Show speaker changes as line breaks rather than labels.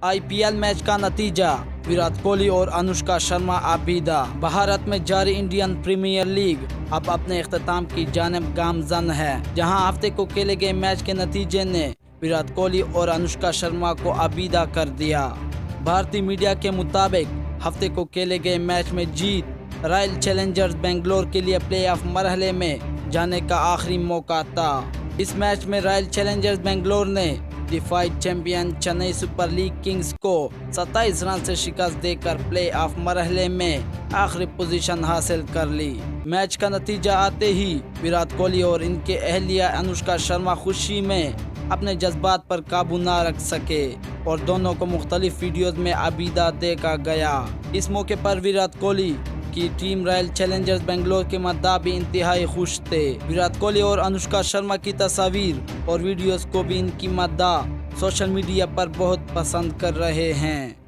IPL match का नतीजा, विराट कोहली और अनुष्का शर्मा आबीदा। भारत में जारी इंडियन प्रीमियर लीग अब अपने इख्तिताम की जानिब गामजन है, जहां हफ्ते को खेले गए मैच के नतीजे ने विराट कोहली और अनुष्का शर्मा को आबीदा कर दिया। भारतीय मीडिया के मुताबिक हफ्ते को खेले गए मैच में जीत रॉयल चैलेंजर्स बेंगलोर के लिए प्लेऑफ मरहले में जाने का आखिरी मौका था। इस मैच में रॉयल चैलेंजर्स बेंगलोर ने defeated champion Chennai Super League Kings को 27 रन से शिकस्त देकर प्लेऑफ मरहले में आखिरी पोजीशन हासिल कर ली। मैच का नतीजा आते ही विराट कोहली और इनके अहलिया अनुष्का शर्मा खुशी में अपने जज्बात पर काबू ना रख सके और दोनों को मुख्तलिफ वीडियोज में आबीदा देखा गया। इस मौके पर विराट कोहली की टीम रॉयल चैलेंजर्स बेंगलोर के मद्दाह भी इंतहाई खुश थे। विराट कोहली और अनुष्का शर्मा की तस्वीर और वीडियोस को भी इनकी मद्दाह सोशल मीडिया पर बहुत पसंद कर रहे हैं।